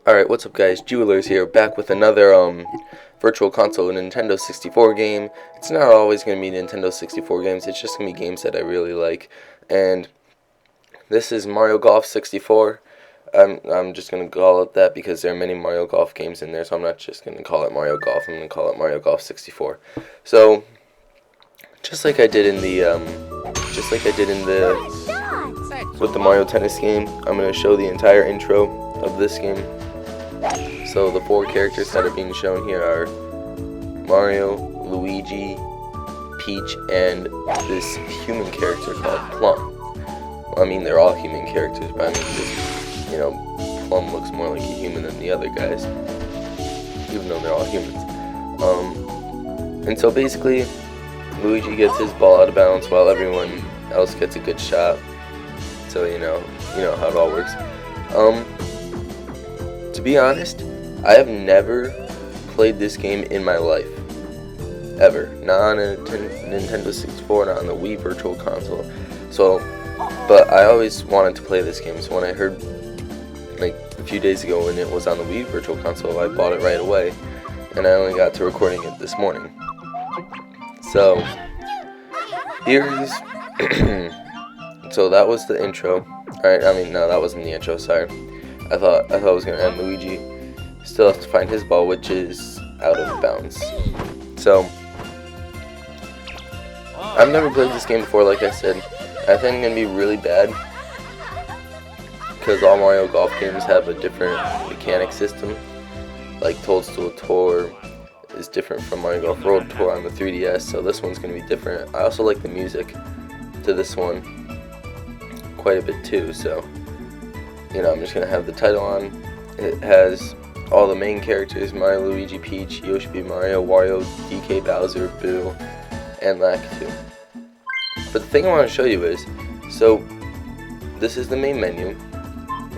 Alright, what's up guys, Jewelers here, back with another Virtual Console Nintendo 64 game. It's not always going to be Nintendo 64 games, it's just going to be games that I really like. And this is Mario Golf 64. I'm just going to call it that because there are many Mario Golf games in there, so I'm not just going to call it Mario Golf, I'm going to call it Mario Golf 64. So, just like I did in the with the Mario Tennis game, I'm going to show the entire intro of this game. So the four characters that are being shown here are Mario, Luigi, Peach, and this human character called Plum. Well, I mean, they're all human characters, but I mean, this, Plum looks more like a human than the other guys, even though they're all humans. And so basically, Luigi gets his ball out of bounds while everyone else gets a good shot. So you know how it all works. To be honest, I have never played this game in my life. Ever. Not on a Nintendo 64, not on the Wii Virtual Console. But I always wanted to play this game, so when I heard, like, a few days ago when it was on the Wii Virtual Console, I bought it right away, and I only got to recording it this morning. So, here's... so that was the intro. Alright, no, that wasn't the intro, sorry. I thought I was going to end. Luigi still has to find his ball, which is out of bounds. So, I've never played this game before, like I said. I think I'm going to be really bad, because all Mario Golf games have a different mechanic system. Like Toadstool Tour is different from Mario Golf World Tour on the 3DS, so this one's going to be different. I also like the music to this one quite a bit too, so I'm just going to have the title on. It has all the main characters: Mario, Luigi, Peach, Yoshi, Mario, Wario, DK, Bowser, Boo, and Lakitu. But the thing I want to show you is, so this is the main menu,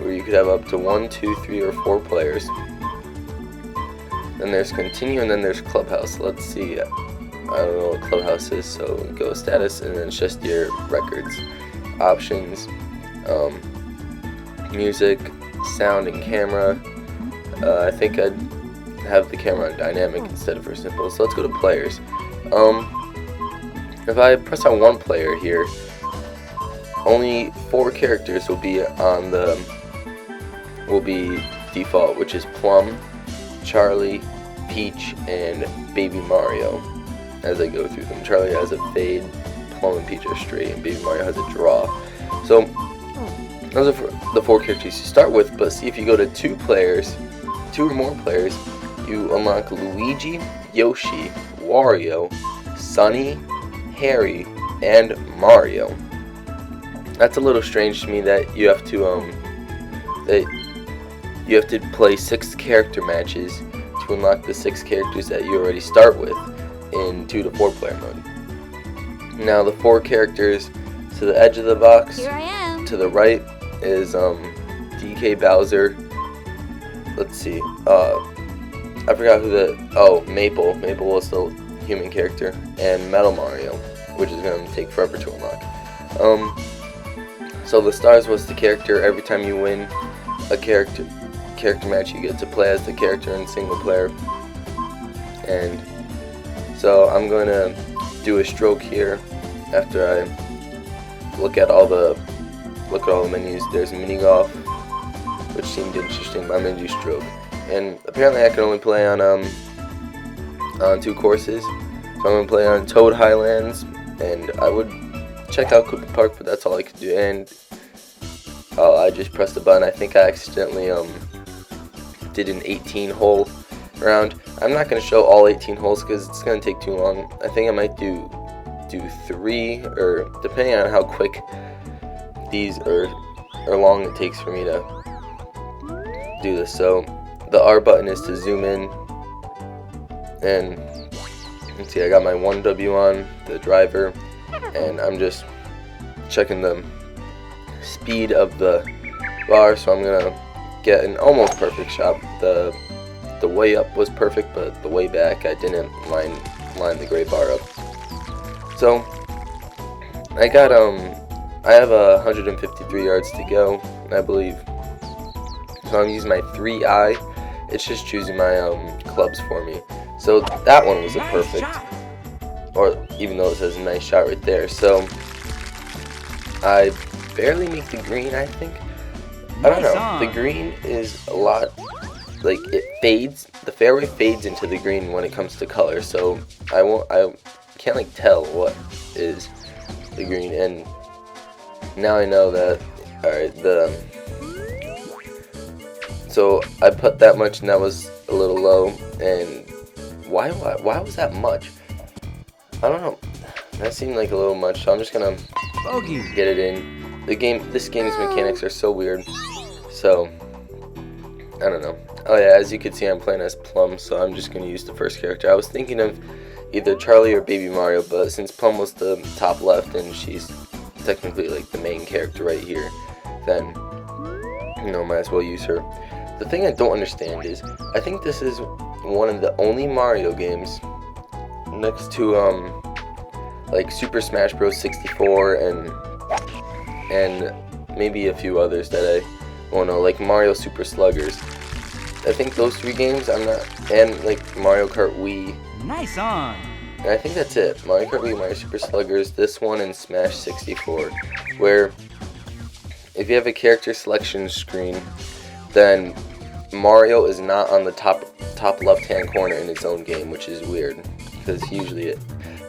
where you could have up to 1, 2, 3, or 4 players. Then there's Continue, and then there's Clubhouse. Let's see, I don't know what Clubhouse is, so go Status, and then it's just your records, options, music, sound, and camera. I think I'd have the camera on dynamic instead of for simple. So let's go to players. If I press on one player here, only 4 characters will be default, which is Plum, Charlie, Peach, and Baby Mario. As I go through them, Charlie has a fade, Plum and Peach are straight, and Baby Mario has a draw. So those are the 4 characters you start with, but see, if you go to 2 or more players, you unlock Luigi, Yoshi, Wario, Sunny, Harry, and Mario. That's a little strange to me that you have to play 6 character matches to unlock the 6 characters that you already start with in 2 to 4 player mode. Now the 4 characters to the edge of the box, Here I am. to the right, is DK Bowser. Let's see. I forgot who Maple. Maple was the human character, and Metal Mario, which is going to take forever to unlock. So the stars was the character. Every time you win a character match, you get to play as the character in single player. And so I'm going to do a stroke here after I look at all the menus. There's mini golf, which seemed interesting, but I'm going to do stroke. And apparently I can only play on 2 courses. So I'm going to play on Toad Highlands, and I would check out Cooper Park, but that's all I could do. And I just pressed the button. I think I accidentally did an 18-hole round. I'm not going to show all 18 holes because it's going to take too long. I think I might do 3, or depending on how quick these or long it takes for me to do this. So the R button is to zoom in, and let's see, I got my 1W on the driver, and I'm just checking the speed of the bar, so I'm gonna get an almost perfect shot. The way up was perfect, but the way back I didn't line the gray bar up. So I have 153 yards to go, I believe. So I'm using my 3i. It's just choosing my clubs for me. So that one was a perfect, or even though it says nice shot right there. So I barely make the green, I think. I don't know. The green is a lot, like it fades. The fairway fades into the green when it comes to color. So I can't like tell what is the green. And now I know that. All right, so I put that much, and that was a little low. And why was that much? I don't know. That seemed like a little much. So I'm just gonna get it in. This game's mechanics are so weird. So I don't know. Oh yeah, as you can see, I'm playing as Plum, so I'm just gonna use the first character. I was thinking of either Charlie or Baby Mario, but since Plum was the top left and she's technically like the main character right here, then you know, might as well use her. The thing I don't understand is, I think this is one of the only Mario games next to like Super Smash Bros. 64 and maybe a few others that I won't know, like Mario Super Sluggers. I think those 3 games and like Mario Kart Wii. Nice on. And I think that's it. Mario Kart Wii, Mario Super Sluggers, this one, and Smash 64, where if you have a character selection screen, then Mario is not on the top left-hand corner in its own game, which is weird, because usually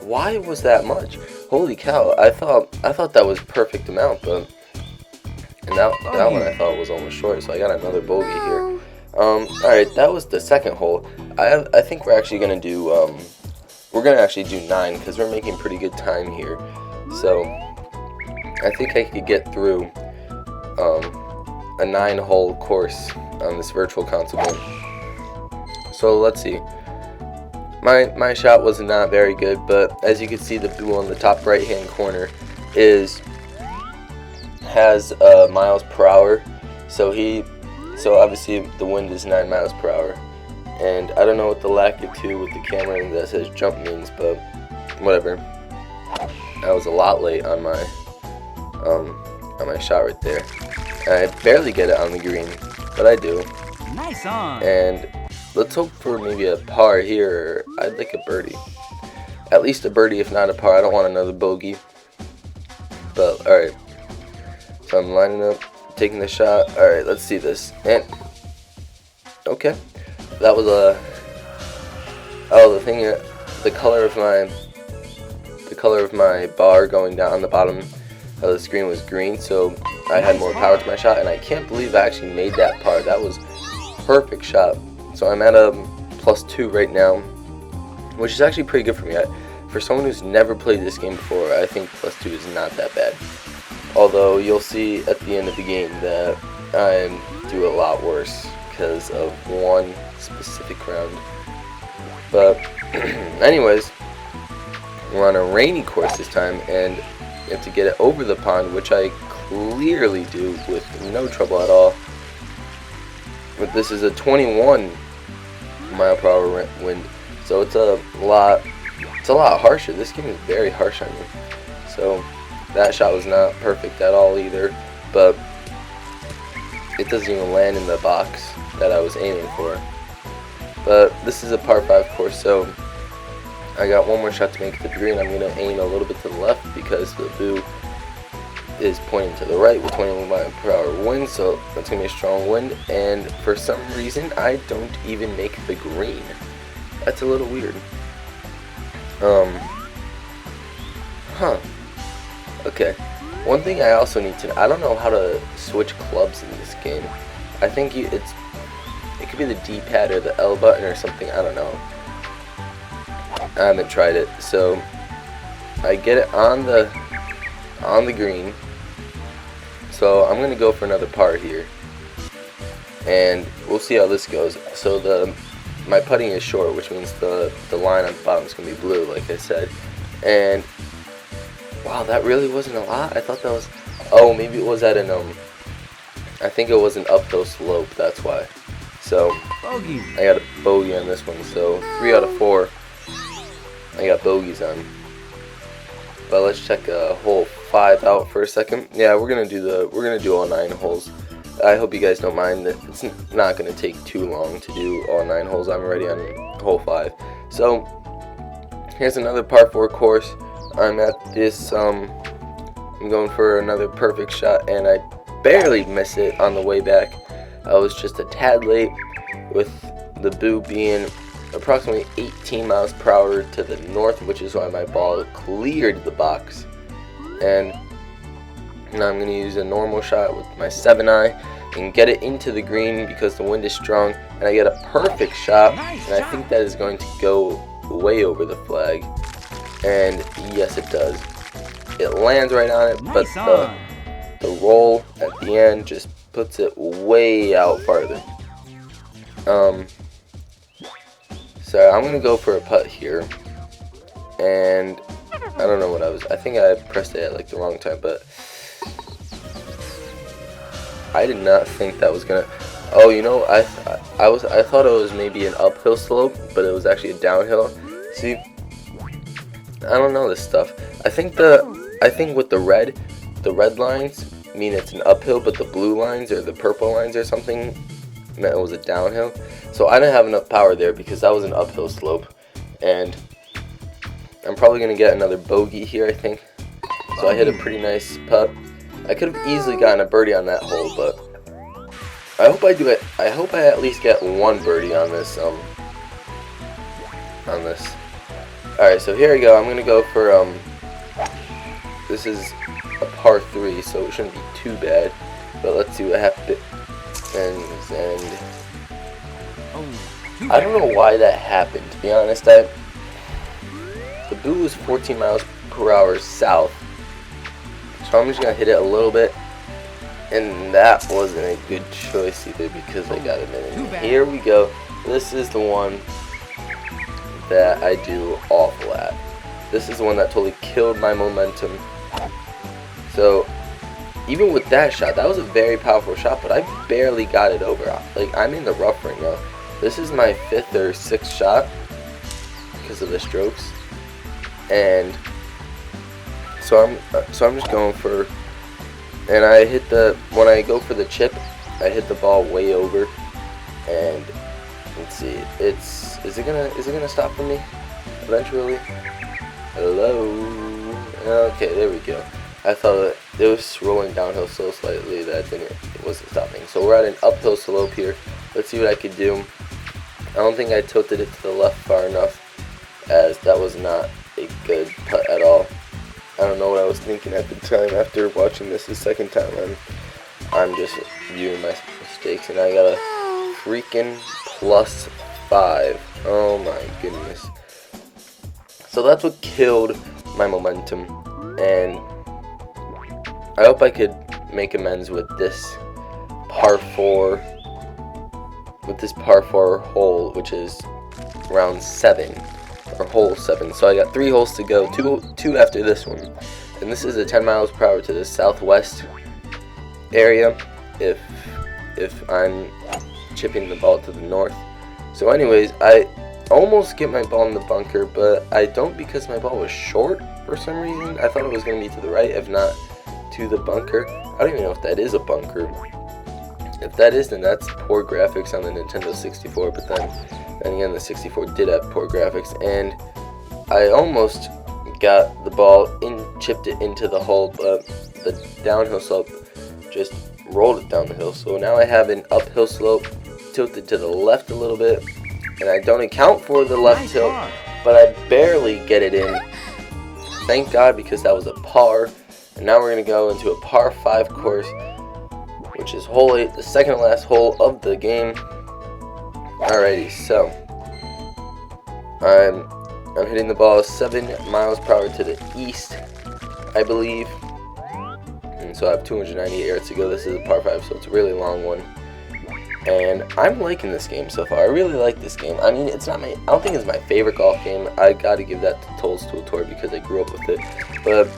why was that much? Holy cow! I thought that was perfect amount, but that one I thought was almost short, so I got another bogey here. All right, that was the second hole. I think we're actually gonna do we're gonna actually do 9 because we're making pretty good time here. So I think I could get through a 9-hole course on this virtual console game. So let's see. My shot was not very good, but as you can see, the blue on the top right hand corner has miles per hour. So obviously the wind is 9 miles per hour. And I don't know what the lack of 2 with the camera that says jump means, but whatever. I was a lot late on my shot right there. I barely get it on the green, but I do. Nice on. And let's hope for maybe a par here. I'd like a birdie. At least a birdie, if not a par. I don't want another bogey. But alright. So I'm lining up, taking the shot. Alright, let's see this. And okay. That was the color of my bar going down on the bottom of the screen was green, so I had more power to my shot, and I can't believe I actually made that par. That was a perfect shot. So I'm at a +2 right now, which is actually pretty good for me. For someone who's never played this game before, I think +2 is not that bad. Although you'll see at the end of the game that I do a lot worse because of one specific round. But anyways, we're on a rainy course this time, and you have to get it over the pond, which I clearly do with no trouble at all. But this is a 21 mile per hour wind, so it's a lot harsher. This game is very harsh on me. So that shot was not perfect at all either, but it doesn't even land in the box that I was aiming for. But this is a par 5 course, so I got one more shot to make it to the green. I'm going to aim a little bit to the left because the blue is pointing to the right with 21 mile per hour wind, so that's going to be a strong wind. And for some reason, I don't even make the green. That's a little weird. Okay. One thing I also need to, I don't know how to switch clubs in this game. I think it could be the D-pad or the L button or something, I don't know. I haven't tried it. So I get it on the green. So I'm gonna go for another par here, and we'll see how this goes. So my putting is short, which means the line on the bottom is gonna be blue, like I said. And wow, that really wasn't a lot. I thought that was, oh, maybe it was at an I think it was an uphill slope, that's why. So Bogey. I got a bogey on this one. So 3 out of 4 I got bogeys on. But let's check hole 5 out for a second. Yeah, we're gonna do all 9 holes. I hope you guys don't mind that it's not going to take too long to do all 9 holes. I'm already on hole 5. So here's another par 4 course. I'm at this, I'm going for another perfect shot, and I barely miss it on the way back. I was just a tad late, with the boo being approximately 18 miles per hour to the north, which is why my ball cleared the box. And now I'm going to use a normal shot with my 7-eye and get it into the green because the wind is strong, and I get a perfect shot, and I think that is going to go way over the flag. And yes, it does. It lands right on it, but the roll at the end just puts it way out farther. So I'm gonna go for a putt here, and I don't know what I think I pressed it at like the wrong time, but I did not think that was gonna. Oh, you know, I thought it was maybe an uphill slope, but it was actually a downhill. See, I don't know this stuff. I think with the red lines mean it's an uphill, but the blue lines or the purple lines or something meant it was a downhill. So I didn't have enough power there because that was an uphill slope, and I'm probably gonna get another bogey here, I think. So I hit a pretty nice putt. I could have easily gotten a birdie on that hole, but I hope I do it. I hope I at least get one birdie on this. Alright, so here we go. I'm gonna go for this is a par 3, so it shouldn't be too bad. But let's see what happens. And I don't know why that happened, to be honest. The boo was 14 miles per hour south, so I'm just gonna hit it a little bit, and that wasn't a good choice either because I got it in. Here we go. This is the one that I do awful at. This is the one that totally killed my momentum. So even with that shot, that was a very powerful shot, but I barely got it over. Like, I'm in the rough right now. This is my 5th or 6th shot because of the strokes, and so I'm just going for, and I hit when I go for the chip, I hit the ball way over, and let's see, is it gonna stop for me eventually? Hello. Okay, there we go. I thought it was rolling downhill so slightly that it wasn't stopping. So we're at an uphill slope here. Let's see what I could do. I don't think I tilted it to the left far enough, as that was not a good putt at all. I don't know what I was thinking at the time. After watching this the second time, I'm just viewing my mistakes, and I got a freaking +5. Oh my goodness. So that's what killed my momentum, and I hope I could make amends with this par 4 hole, which is round 7 or hole 7. So I got 3 holes to go, two after this one, and this is a 10 miles per hour to the southwest area if I'm chipping the ball to the north. So anyways, I almost get my ball in the bunker, but I don't because my ball was short for some reason. I thought it was going to be to the right, if not to the bunker. I don't even know if that is a bunker. If that is, then that's poor graphics on the Nintendo 64, but then again, the 64 did have poor graphics, and I almost got the ball chipped it into the hole, but the downhill slope just rolled it down the hill. So now I have an uphill slope tilted to the left a little bit, and I don't account for the left tilt, but I barely get it in. Thank God, because that was a par. And now we're going to go into a par 5 course, which is hole 8, the second to last hole of the game. Alrighty, so I'm hitting the ball 7 miles per hour to the east, I believe. And so I have 298 yards to go. This is a par 5, so it's a really long one. And I'm liking this game so far. I really like this game. I mean, I don't think it's my favorite golf game. I gotta give that to Toadstool Tour because I grew up with it. But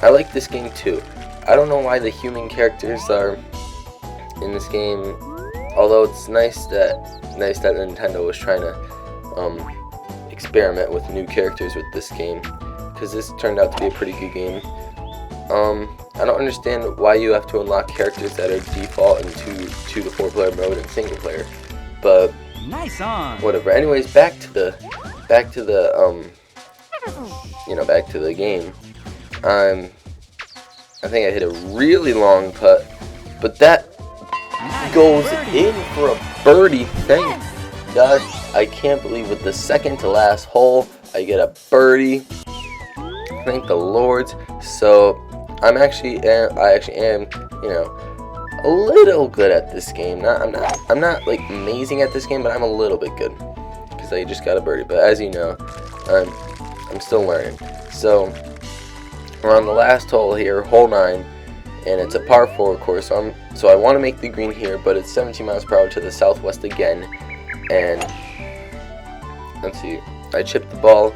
I like this game too. I don't know why the human characters are in this game. Although it's nice that Nintendo was trying to experiment with new characters with this game, because this turned out to be a pretty good game. I I don't understand why you have to unlock characters that are default in 2 to 4 player mode and single player. But Nice on. whatever. Anyways, back to the game. I think I hit a really long putt, but that goes in for a birdie. Thank God. I can't believe with the second to last hole I get a birdie. Thank the Lords. So I actually am, a little good at this game. I'm not like amazing at this game, but I'm a little bit good because I just got a birdie. But as you know, I'm still learning. So we're on the last hole here, hole 9, and it's a par 4 course. So I want to make the green here, but it's 17 miles per hour to the southwest again. And let's see, I chipped the ball.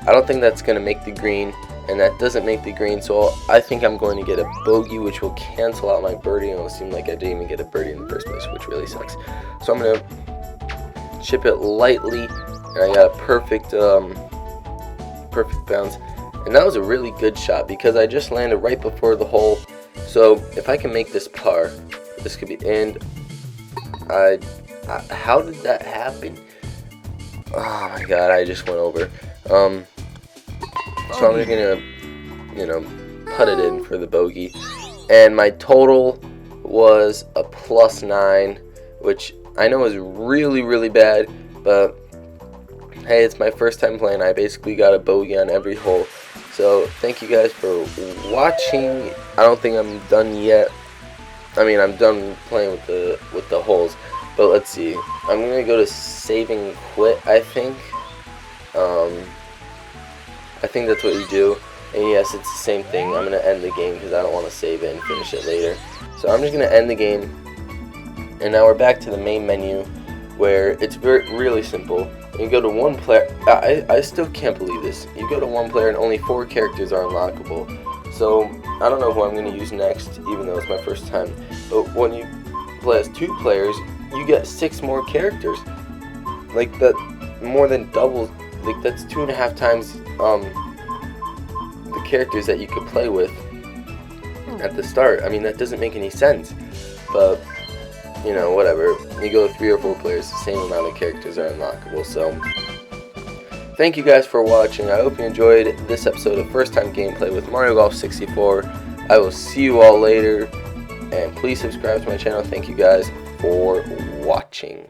I don't think that's going to make the green, and that doesn't make the green, so I think I'm going to get a bogey, which will cancel out my birdie, and it'll seem like I didn't even get a birdie in the first place, which really sucks. So I'm going to chip it lightly, and I got a perfect bounce. And that was a really good shot because I just landed right before the hole. So if I can make this par, this could be, and how did that happen? Oh my God, I just went over. So I'm just gonna, put it in for the bogey. And my total was a +9, which I know is really, really bad, but hey, it's my first time playing. I basically got a bogey on every hole. So thank you guys for watching. I don't think I'm done yet. I mean, I'm done playing with the holes. But let's see. I'm gonna go to save and quit. I think that's what you do. And yes, it's the same thing. I'm gonna end the game because I don't want to save it and finish it later. So I'm just gonna end the game. And now we're back to the main menu, where it's really simple. You go to one player. I still can't believe this. You go to one player and only 4 characters are unlockable. So I don't know who I'm going to use next, even though it's my first time. But when you play as 2 players, you get 6 more characters. Like that, more than doubles. Like that's 2.5 times the characters that you could play with at the start. I mean, that doesn't make any sense. But whatever. You go 3 or 4 players, the same amount of characters are unlockable. So, thank you guys for watching. I hope you enjoyed this episode of First Time Gameplay with Mario Golf 64. I will see you all later, and please subscribe to my channel. Thank you guys for watching.